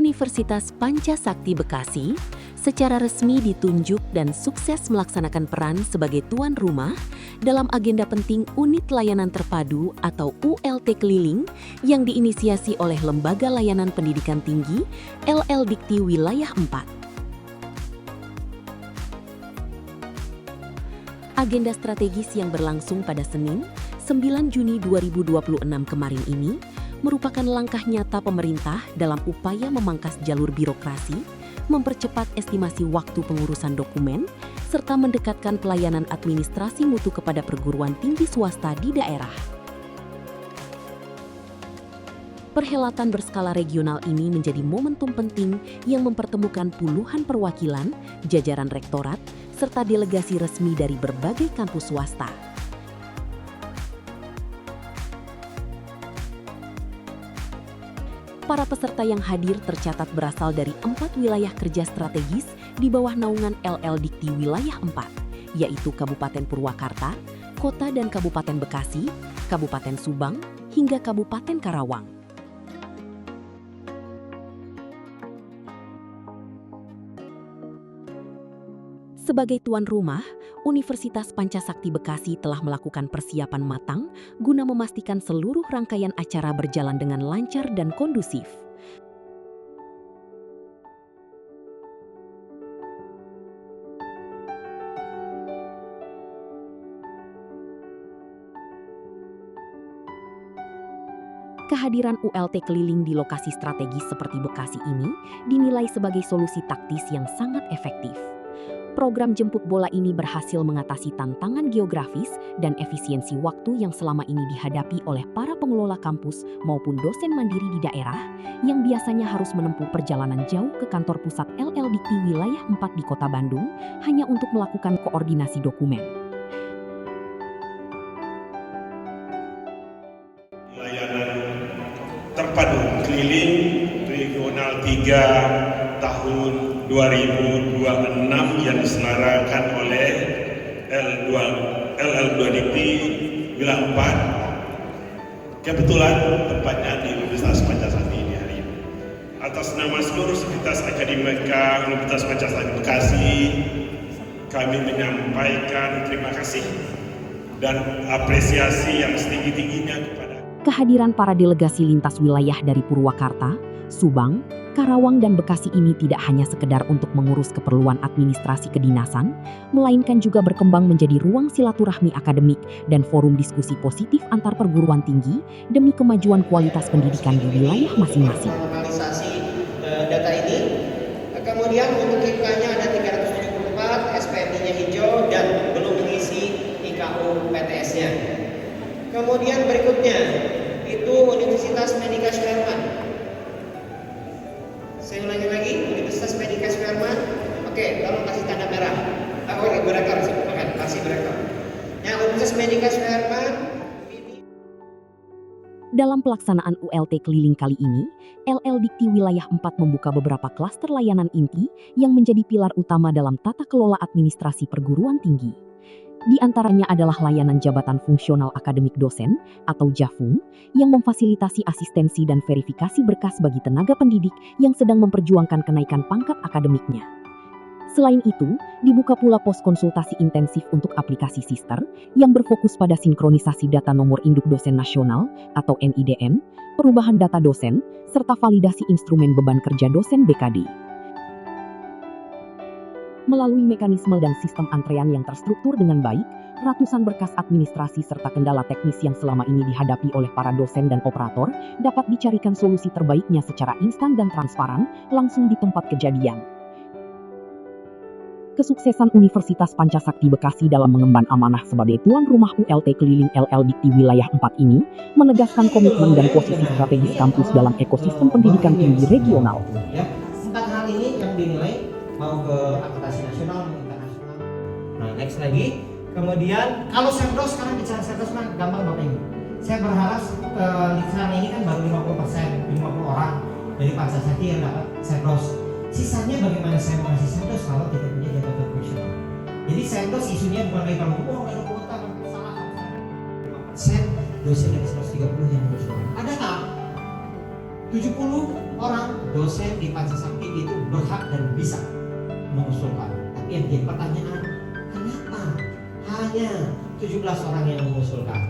Universitas Pancasakti Bekasi secara resmi ditunjuk dan sukses melaksanakan peran sebagai tuan rumah dalam agenda penting Unit Layanan Terpadu atau ULT Keliling yang diinisiasi oleh Lembaga Layanan Pendidikan Tinggi LL Dikti Wilayah 4. Agenda strategis yang berlangsung pada Senin, 9 Juni 2026 kemarin ini merupakan langkah nyata pemerintah dalam upaya memangkas jalur birokrasi, mempercepat estimasi waktu pengurusan dokumen, serta mendekatkan pelayanan administrasi mutu kepada perguruan tinggi swasta di daerah. Perhelatan berskala regional ini menjadi momentum penting yang mempertemukan puluhan perwakilan, jajaran rektorat, serta delegasi resmi dari berbagai kampus swasta. Para peserta yang hadir tercatat berasal dari 4 wilayah kerja strategis di bawah naungan LL Dikti Wilayah 4, yaitu Kabupaten Purwakarta, Kota dan Kabupaten Bekasi, Kabupaten Subang, hingga Kabupaten Karawang. Sebagai tuan rumah, Universitas Pancasakti Bekasi telah melakukan persiapan matang guna memastikan seluruh rangkaian acara berjalan dengan lancar dan kondusif. Kehadiran ULT keliling di lokasi strategis seperti Bekasi ini dinilai sebagai solusi taktis yang sangat efektif. Program jemput bola ini berhasil mengatasi tantangan geografis dan efisiensi waktu yang selama ini dihadapi oleh para pengelola kampus maupun dosen mandiri di daerah yang biasanya harus menempuh perjalanan jauh ke kantor pusat LL Dikti Wilayah 4 di Kota Bandung hanya untuk melakukan koordinasi dokumen. Layanan terpadu keliling regional 3 tahun 2026 yang diselenggarakan oleh LL2 Dikti Wilayah 4. Kebetulan tempatnya di Universitas Pancasakti ini hari ini. Atas nama seluruh Sivitas Akademika Universitas Pancasakti Bekasi, kami menyampaikan terima kasih dan apresiasi yang setinggi-tingginya kepada Kehadiran para delegasi lintas wilayah dari Purwakarta, Subang, Karawang dan Bekasi ini tidak hanya sekedar untuk mengurus keperluan administrasi kedinasan, melainkan juga berkembang menjadi ruang silaturahmi akademik dan forum diskusi positif antar perguruan tinggi demi kemajuan kualitas pendidikan di wilayah masing-masing. Normalisasi data ini, kemudian untuk IK-nya ada 374, SPMI-nya hijau dan belum mengisi IKU PTS-nya. Kemudian berikutnya itu Universitas Medika Suherman. Saya ulangi lagi, Universitas Medika Suherman. Oke, tolong kasih tanda merah. Oke, berekam, kasih berekam. Nah, Universitas Medika Suherman. Dalam pelaksanaan ULT keliling kali ini, LL Dikti Wilayah 4 membuka beberapa klaster layanan inti yang menjadi pilar utama dalam tata kelola administrasi perguruan tinggi. Di antaranya adalah layanan Jabatan Fungsional Akademik Dosen atau JAFUN yang memfasilitasi asistensi dan verifikasi berkas bagi tenaga pendidik yang sedang memperjuangkan kenaikan pangkat akademiknya. Selain itu, dibuka pula pos konsultasi intensif untuk aplikasi Sister yang berfokus pada sinkronisasi data nomor induk dosen nasional atau NIDN, perubahan data dosen, serta validasi instrumen beban kerja dosen BKD. Melalui mekanisme dan sistem antrean yang terstruktur dengan baik, ratusan berkas administrasi serta kendala teknis yang selama ini dihadapi oleh para dosen dan operator dapat dicarikan solusi terbaiknya secara instan dan transparan langsung di tempat kejadian. Kesuksesan Universitas Pancasakti Bekasi dalam mengemban amanah sebagai tuan rumah ULT keliling LL Dikti Wilayah 4 ini menegaskan komitmen dan posisi strategis kampus dalam ekosistem pendidikan tinggi regional. Ya, 4 hal ini yang dinilai mau ke akreditasi nasional, mau internasional. Nah, next lagi. Kemudian kalau Serdos, sekarang bicara Serdos mah gampang Bapak Ibu. Saya berharap selama ini kan baru 50%, 50 orang dari Pancasakti yang dapat Serdos. Sisanya bagaimana saya mau ngasih Serdos kalau tidak punya jabatan profesional. Jadi Serdos isunya bukan lagi kalau nggak ada kuota, salah. 5% dosen dari 130 yang mengusulkan. Ada nggak? 70 orang dosen di Pancasakti itu berhak dan bisa mengusulkan. Tapi yang jadi pertanyaan, kenapa hanya 17 orang yang mengusulkan?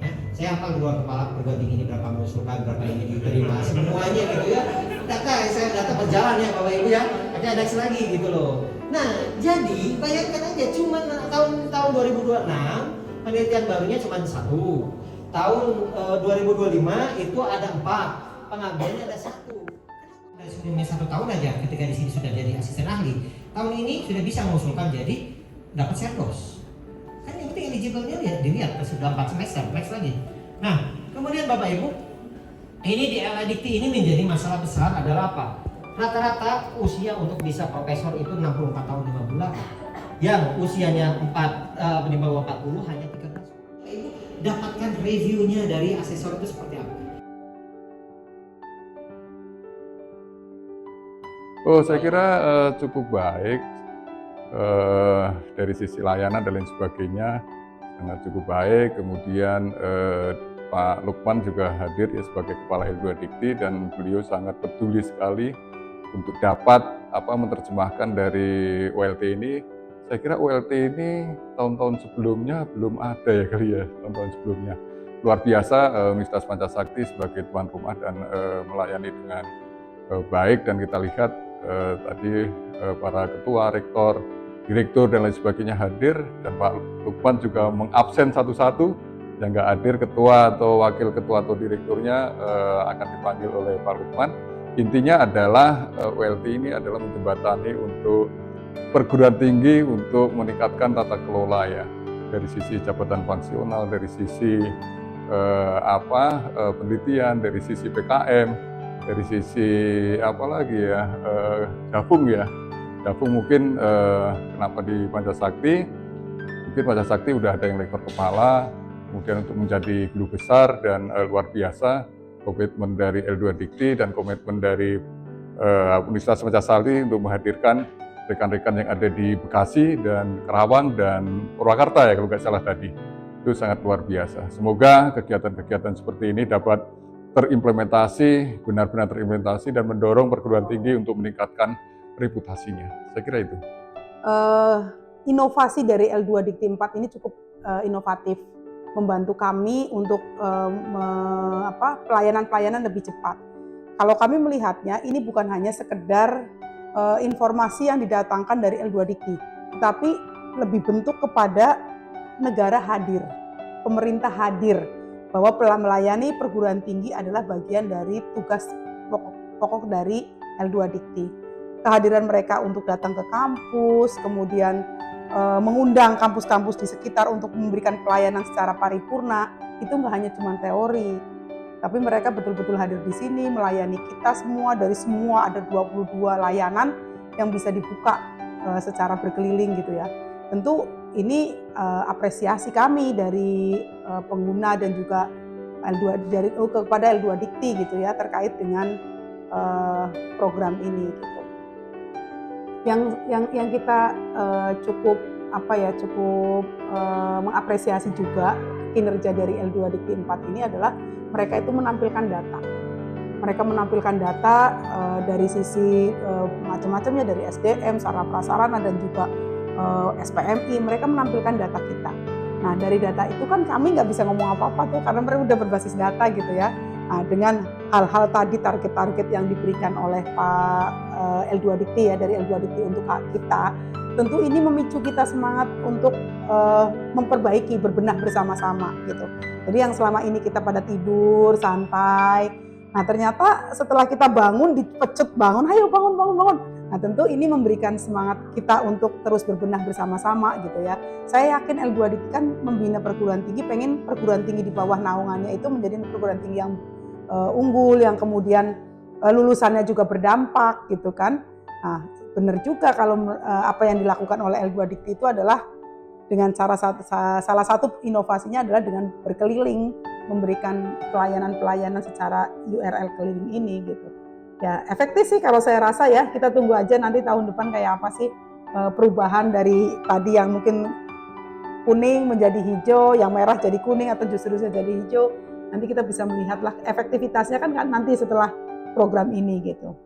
Ya, saya hafal dua kepala perguruan tinggi ini berapa mengusulkan, berapa ini diterima, semuanya gitu ya. Data berjalan ya Bapak Ibu ya. Ada next lagi gitu loh. Nah, jadi bayangkan aja cuma tahun 2026 penelitian barunya cuma 1. Tahun 2025 itu ada 4. Pengabdiannya ada 1. Dari sebelumnya 1 tahun aja ketika di sini sudah jadi asisten ahli. Tahun ini sudah bisa mengusulkan jadi dapat Serdos. Kan yang penting eligible-nya dilihat sudah 4 semester, next lagi. Nah, kemudian Bapak Ibu, ini di LL Dikti ini menjadi masalah besar adalah apa? Rata-rata usia untuk bisa profesor itu 64 tahun 5 bulan. Yang usianya 40 hanya 13. Bapak Ibu dapatkan reviewnya dari asesor itu seperti apa? Oh, saya kira cukup baik dari sisi layanan dan lain sebagainya, sangat cukup baik. Kemudian Pak Lukman juga hadir ya sebagai Kepala L2 Dikti dan beliau sangat peduli sekali untuk dapat menerjemahkan dari ULT ini. Saya kira ULT ini tahun-tahun sebelumnya belum ada ya kali ya, tahun-tahun sebelumnya. Luar biasa Universitas Pancasakti sebagai tuan rumah dan melayani dengan baik, dan kita lihat tadi para ketua, rektor, direktur dan lain sebagainya hadir, dan Pak Lukman juga mengabsen satu-satu. Yang nggak hadir ketua atau wakil ketua atau direkturnya akan dipanggil oleh Pak Lukman. Intinya adalah ULT ini adalah menjembatani untuk perguruan tinggi untuk meningkatkan tata kelola ya, dari sisi jabatan fungsional, dari sisi penelitian, dari sisi PKM, dari sisi Jafung ya. Jafung mungkin kenapa di Pancasakti? Mungkin Pancasakti udah ada yang lektor kepala, kemudian untuk menjadi guru besar dan luar biasa komitmen dari L2 Dikti dan komitmen dari Universitas Pancasakti untuk menghadirkan rekan-rekan yang ada di Bekasi dan Kerawang dan Purwakarta ya kalau nggak salah tadi. Itu sangat luar biasa. Semoga kegiatan-kegiatan seperti ini dapat terimplementasi, benar-benar terimplementasi dan mendorong perguruan tinggi untuk meningkatkan reputasinya. Saya kira itu. Inovasi dari L2 Dikti 4 ini cukup inovatif, membantu kami untuk pelayanan-pelayanan lebih cepat. Kalau kami melihatnya ini bukan hanya sekedar informasi yang didatangkan dari L2 Dikti, tapi lebih bentuk kepada negara hadir, pemerintah hadir, bahwa melayani perguruan tinggi adalah bagian dari tugas pokok dari L2 Dikti. Kehadiran mereka untuk datang ke kampus, kemudian mengundang kampus-kampus di sekitar untuk memberikan pelayanan secara paripurna, itu nggak hanya cuma teori, tapi mereka betul-betul hadir di sini melayani kita semua, dari semua ada 22 layanan yang bisa dibuka secara berkeliling gitu ya. Tentu ini apresiasi kami dari pengguna dan juga kepada L2 Dikti gitu ya, terkait dengan program ini gitu. Yang kita cukup mengapresiasi juga kinerja dari L2 Dikti 4 ini adalah mereka itu menampilkan data. Mereka menampilkan data dari sisi macam-macamnya, dari SDM, sarana prasarana dan juga SPMI. Mereka menampilkan data kita. Nah, dari data itu kan kami nggak bisa ngomong apa-apa tuh karena mereka udah berbasis data gitu ya. Nah, dengan hal-hal tadi, target-target yang diberikan oleh Pak L2 Dikti ya, dari L2 Dikti untuk kita, tentu ini memicu kita semangat untuk memperbaiki, berbenah bersama-sama gitu. Jadi yang selama ini kita pada tidur santai, nah ternyata setelah kita bangun, dipecut bangun, ayo bangun. Nah, tentu ini memberikan semangat kita untuk terus berbenah bersama-sama gitu ya. Saya yakin L2 Dikti kan membina perguruan tinggi, pengen perguruan tinggi di bawah naungannya itu menjadi perguruan tinggi yang unggul, yang kemudian lulusannya juga berdampak gitu kan. Nah, benar juga kalau apa yang dilakukan oleh L2 Dikti itu adalah dengan salah satu inovasinya adalah dengan berkeliling, memberikan pelayanan-pelayanan secara URL keliling ini gitu. Ya efektif sih kalau saya rasa ya, kita tunggu aja nanti tahun depan kayak apa sih perubahan dari tadi yang mungkin kuning menjadi hijau, yang merah jadi kuning atau justru jadi hijau. Nanti kita bisa melihatlah efektivitasnya kan nanti setelah program ini gitu.